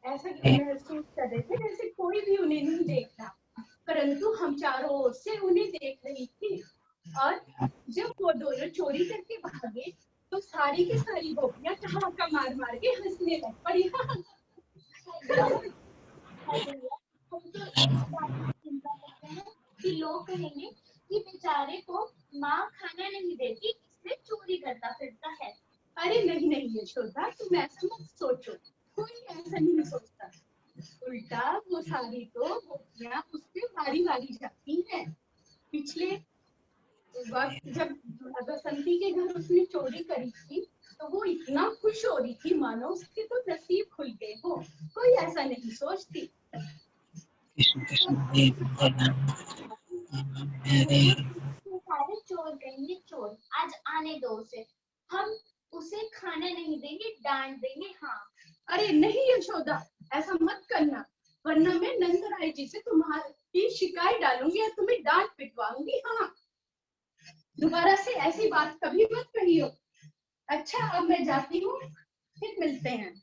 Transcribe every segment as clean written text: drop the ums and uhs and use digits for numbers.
ऐसा महसूस कर रहे थे जैसे कोई भी उन्हें नहीं देख रहा, परंतु हम चारों ओर से उन्हें देख रही थी। और जब वो दोनों चोरी करके भागे तो सारी की सारी गोपियां ठहाका मार मार के हंसने लग पड़ी। कि लोग कहेंगे कि बेचारे को माँ खाना नहीं देती इसलिए चोरी करता फिरता है। अरे नहीं नहीं यशोदा, तुम ऐसा मत सोचो, कोई ऐसा नहीं सोचता। उल्टा वो सारी तो गोपियां उससे वारी वारी जाती हैं। पिछले वक्त जब बसंती के घर उसने चोरी करी थी तो वो इतना खुश हो रही थी मानो उसके तो नसीब खुल गए हो। कोई ऐसा नहीं सोचती। सारे चोर कहेंगे चोर, आज आने दो उसे, हम उसे खाना नहीं देंगे, डांट देंगे। हाँ अरे नहीं यशोदा, ऐसा मत करना, वरना मैं नंदराय जी से तुम्हारी शिकायत डालूंगी और तुम्हें डांट पिटवाऊंगी। हाँ, दोबारा से ऐसी बात कभी मत कहियो। अच्छा, अब मैं जाती हूँ, फिर मिलते हैं।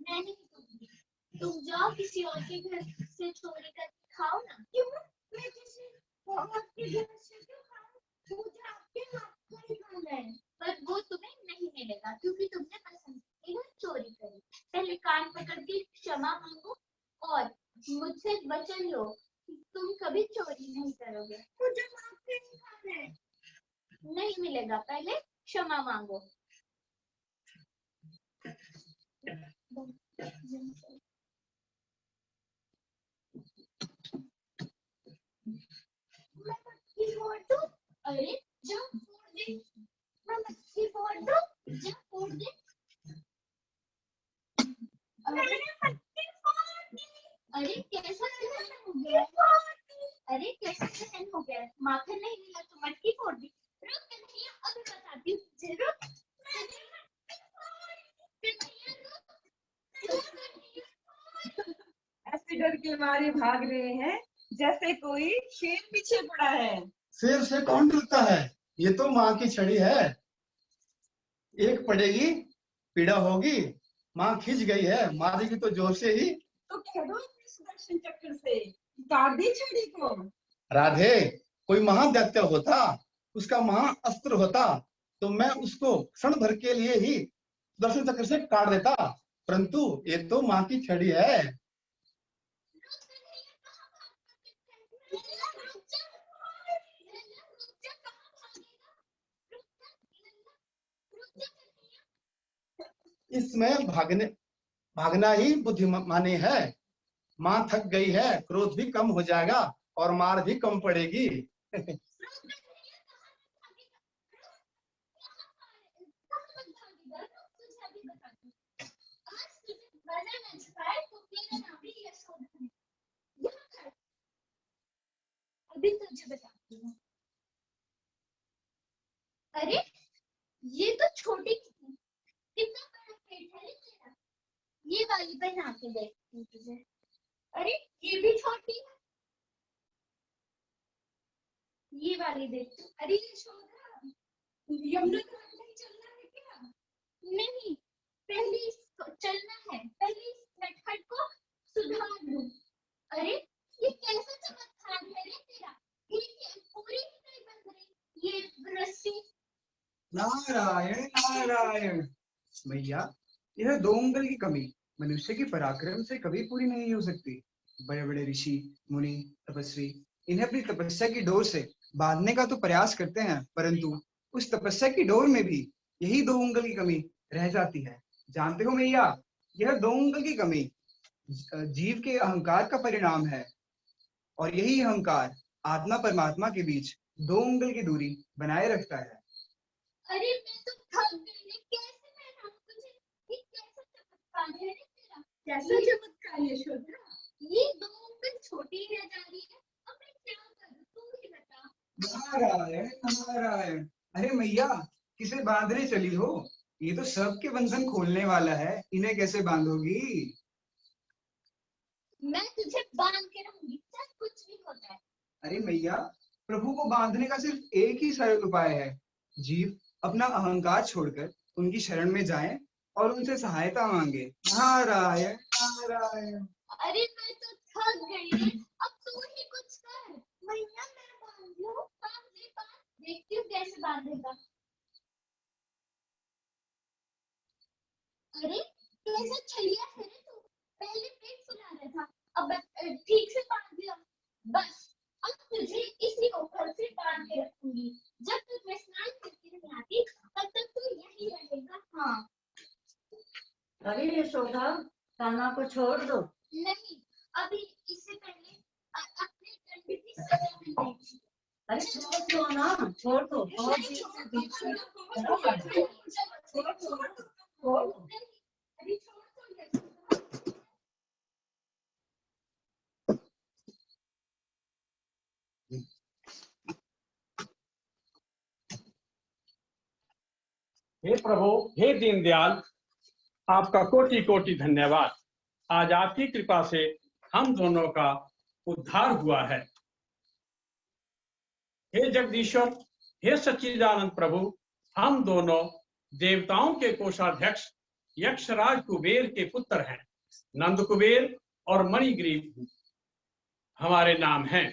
मैं नहीं दूंगी, तुम जाओ किसी और के घर से चोरी करके खाओ ना। क्यों? मैं किसी और के घर से क्यों खाऊं? मुझे आपके हाथ का ही खाना है। पर वो तुम्हें नहीं मिलेगा क्योंकि तुमने पसंद की घर चोरी करी। पहले कान पकड़ के क्षमा मांगो और मुझसे वचन लो कि तुम कभी चोरी नहीं करोगे। मुझे माफ नहीं खाना है। नहीं मिलेगा, पहले क्षमा मांगो। मैं मक्खी फोड़ दूं? अरे जा फोड़ दे। मैं मक्खी फोड़ दूं? जा फोड़ दे। मैंने मक्खी फोड़ दी। अरे कैसा सहन हो गया? अरे कैसा सहन हो गया? माखन नहीं मिला तो मटकी फोड़ दी। रुक कन्हैया, अभी बताती हूँ तुझे। रुक, मैंने मटकी फोड़ दी। कन्हैया रुक। ऐसे डर के मारे भाग रहे हैं जैसे कोई शेर पीछे पड़ा है। शेर से कौन डरता है? ये तो माँ की छड़ी है, एक पड़ेगी पीड़ा होगी। माँ खिंच गई है, मारेगी तो जोर से ही। तो कह दो अपने सुदर्शन चक्र से काट दी छड़ी को। राधे, कोई महादैत्य होता, उसका महाअस्त्र होता तो मैं उसको क्षण भर के लिए ही सुदर्शन चक्र से काट देता, परंतु ये तो माँ की छड़ी है। इसमें भागना ही बुद्धिमानी है। माँ थक गई है, क्रोध भी कम हो जाएगा और मार भी कम पड़ेगी। अभी तुझे बताती हूँ। अरे ये तो छोटी कितना बड़ा पेट है तेरा। ये वाली पहना के देखती हूँ तुझे। अरे ये भी छोटी है। ये वाली देख। अरे ये छोटा, यमुना घाट नहीं चलना है क्या? नहीं, पहले चलना है, पहले इस नटखट को सुधार दूं। अरे ये कैसा चमत्कार है रे तेरा। ये पूरी नहीं बंध रही ये रस्सी। नारायण नारायण। भैया, यह 2 उंगल की कमी मनुष्य की पराक्रम से कभी पूरी नहीं हो सकती। बड़े बड़े ऋषि मुनि तपस्वी इन्हें अपनी तपस्या की डोर से बांधने का तो प्रयास करते हैं, परंतु उस तपस्या की डोर में भी यही 2 उंगल की कमी रह जाती है। जानते हो भैया, यह 2 उंगल की कमी जीव के अहंकार का परिणाम है और यही अहंकार आत्मा परमात्मा के बीच 2 उंगल की दूरी बनाए रखता है। अरे मैं तो थक गई, कैसे पहनाऊं तुझे? ये कैसा चमत्कार है रे तेरा। कैसा चमत्कार यशोदा? ये 2 उंगल छोटी रह जा रही है, अब मैं क्या करूं तू ही बता। नारायण नारायण। अरे मैया, किसे बांधने चली हो? ये तो सबके बंधन खोलने वाला है, इन्हें कैसे बांधोगी? मैं तुझे बांध के रहूंगी, चाहे कुछ भी हो जाए। अरे मैया, प्रभु को बांधने का सिर्फ एक ही सरल उपाय है, जीव अपना अहंकार छोड़कर उनकी शरण में जाए और उनसे सहायता मांगे। नारायण नारायण। अरे मैं तो थक गई, अब तू ही कुछ कर। भैया मैं बांध लूं? बांध, देखती हूँ कैसे बांधेगा। अरे कैसा छलिया है रे तू, पहले पेट फुला रहा था, अब ठीक से बांध दिया। बस अब तुझे इसी ऊपर से बांध के रखूंगी, जब तक मैं स्नान करके नहीं आती तब तक तू यही रहेगा। हाँ। अरे यशोदा, कान्हा को छोड़ दो। नहीं, अभी इससे पहले अपने दंड की सजा मिलेगी। अरे छोड़ दो ना, छोड़ दो। बहुत नहीं, देर छोड़ से दो, बीच में- छोड़ दो, छोड़ दो, छोड़ दो, छोड़ दो। छोड़ दो। नहीं, अरे छोड़ दो यशोदा। हे प्रभु, हे दीनदयाल, आपका कोटि कोटि धन्यवाद। आज आपकी कृपा से हम दोनों का उद्धार हुआ है। हे जगदीश्वर, हे सच्चिदानंद प्रभु, हम दोनों देवताओं के कोषाध्यक्ष यक्षराज कुबेर के पुत्र हैं। नंद कुबेर और मणिग्रीव हमारे नाम हैं।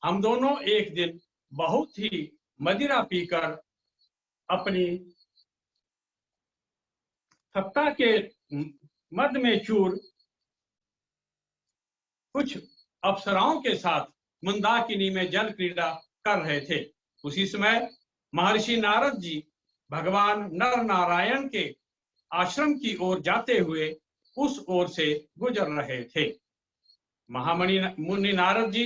हम दोनों एक दिन बहुत ही मदिरा पीकर अपनी सत्ता के मद में चूर कुछ अप्सराओं के साथ मंदाकिनी में जल क्रीड़ा कर रहे थे। उसी समय महर्षि नारद जी भगवान नर नारायण के आश्रम की ओर जाते हुए उस ओर से गुजर रहे थे। महामणि मुनि नारद जी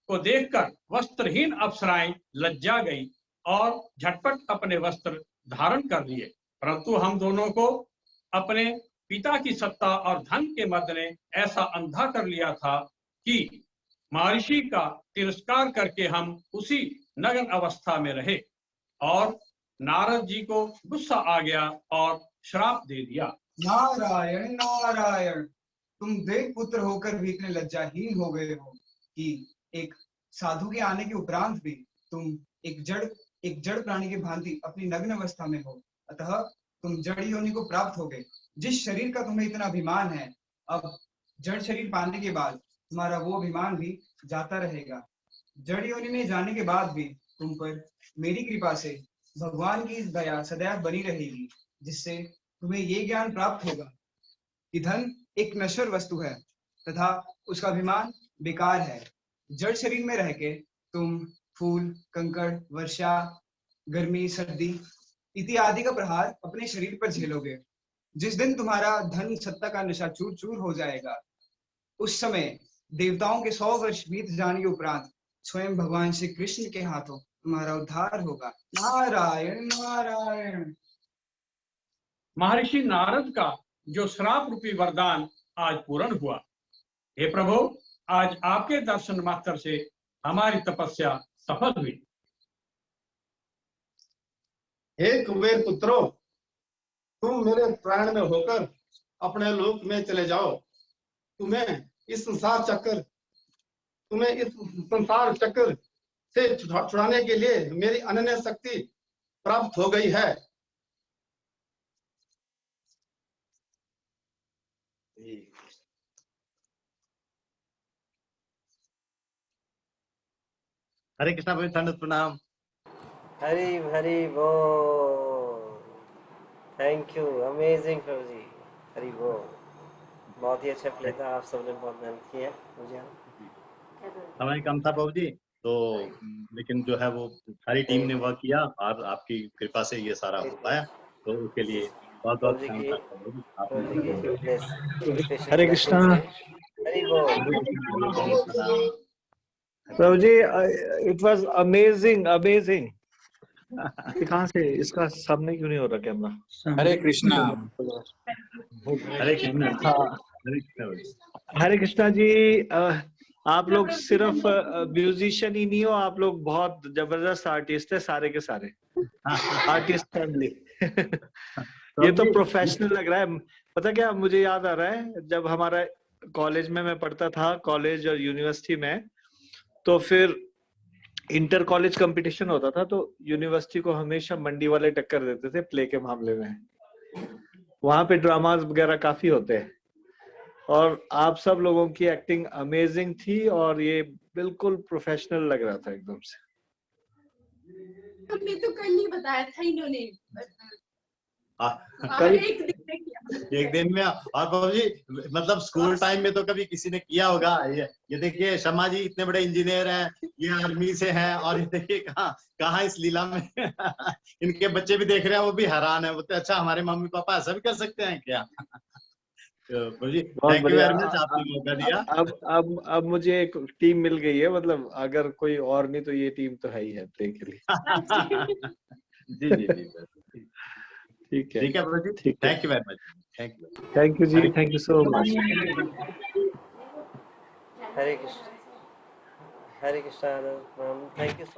को देखकर वस्त्रहीन अप्सराएं लज्जा गई और झटपट अपने वस्त्र धारण कर लिए, परंतु हम दोनों को अपने पिता की सत्ता और धन के मद ने ऐसा अंधा कर लिया था कि महर्षि का तिरस्कार करके हम उसी नग्न अवस्था में रहे और नारद जी को गुस्सा आ गया और श्राप दे दिया। नारायण नारायण। तुम देव पुत्र होकर भी इतने लज्जाहीन हो गए हो कि एक साधु के आने के उपरांत भी तुम एक जड़ प्राणी की भांति अपनी नग्न अवस्था में हो। अतः तुम जड़ योनि को प्राप्त हो गए। जिस शरीर का तुम्हें इतना अभिमान है, अब जड़ शरीर पाने के बाद तुम्हारा वो अभिमान भी जाता रहेगा। जड़ योनि में जाने के बाद भी तुम पर मेरी कृपा से भगवान की दया सदैव बनी रहेगी, जिससे तुम्हें ये ज्ञान प्राप्त होगा कि धन एक नश्वर वस्तु है तथा उसका अभिमान बेकार है। जड़ शरीर में रह के तुम फूल, कंकड़, वर्षा, गर्मी, सर्दी इत्यादि का प्रहार अपने शरीर पर झेलोगे। जिस दिन तुम्हारा धन सत्ता का नशा चूर चूर हो जाएगा, उस समय देवताओं के 100 वर्ष बीत जाने के उपरांत स्वयं भगवान श्री कृष्ण के हाथों तुम्हारा उद्धार होगा। नारायण नारायण। महर्षि नारद का जो श्राप रूपी वरदान आज पूर्ण हुआ। हे प्रभु, आज आपके दर्शन मात्र से हमारी तपस्या सफल हुई। हे कुबेर पुत्रो, तुम मेरे प्राण में होकर अपने लोक में चले जाओ। तुम्हें इस संसार चक्र से छुड़ाने के लिए मेरी अनन्य शक्ति प्राप्त हो गई है। हरे कृष्णा प्रभु, दंडवत प्रणाम। हरी हरी बोल। थैंक यू, अमेजिंग प्रभु जी, हरी बोल। बहुत ही अच्छा प्ले था, आप सबने बहुत मेहनत की है। मुझे समय कम था प्रभु जी, तो लेकिन जो है वो सारी टीम ने वर्क किया और आपकी कृपा से ये सारा हो पाया, तो उसके लिए बहुत बहुत हरे कृष्णा। हरी बोल। प्रभु जी, इट वाज अमेजिंग अमेजिंग। कहाँ से इसका सामने क्यों नहीं हो रहा कैमरा? हरे कृष्णा। हरे कृष्णा। हरे कृष्णा जी, आप लोग सिर्फ म्यूजिशियन ही नहीं हो, आप लोग बहुत जबरदस्त आर्टिस्ट है, सारे के सारे आर्टिस्ट फैमिली। ये तो प्रोफेशनल लग रहा है। पता क्या मुझे याद आ रहा है, जब हमारा कॉलेज में मैं पढ़ता था, कॉलेज और यूनिवर्सिटी में, तो फिर इंटर कॉलेज कंपटीशन होता था तो यूनिवर्सिटी को हमेशा मंडी वाले टक्कर देते थे प्ले के मामले में। वहां पे ड्रामास वगैरह काफी होते हैं और आप सब लोगों की एक्टिंग अमेजिंग थी और ये बिल्कुल प्रोफेशनल लग रहा था एकदम से। हमने तो कल ही बताया था इन्होंने, कल एक दिन में किया। एक दिन में। और बाबू जी मतलब स्कूल टाइम में तो कभी किसी ने किया होगा। ये देखिए शर्मा जी इतने बड़े इंजीनियर हैं, ये आर्मी से हैं, और ये देखिए कहाँ इस लीला में इनके बच्चे भी देख रहे हैं, वो भी हैरान है, बोलते अच्छा हमारे मम्मी पापा ऐसा भी कर सकते हैं क्या। तो बाबू जी थैंक यू वेरी मच, आपने मौका दिया। अब मुझे एक टीम मिल गई है, मतलब अगर कोई और नहीं तो ये टीम तो है ही है प्ले के लिए। जी जी जी ठीक है, ठीक है बाबू जी, ठीक है। Thank you very much, thank you जी, thank you so much. Hare Krishna, Hare Krishna, thank you.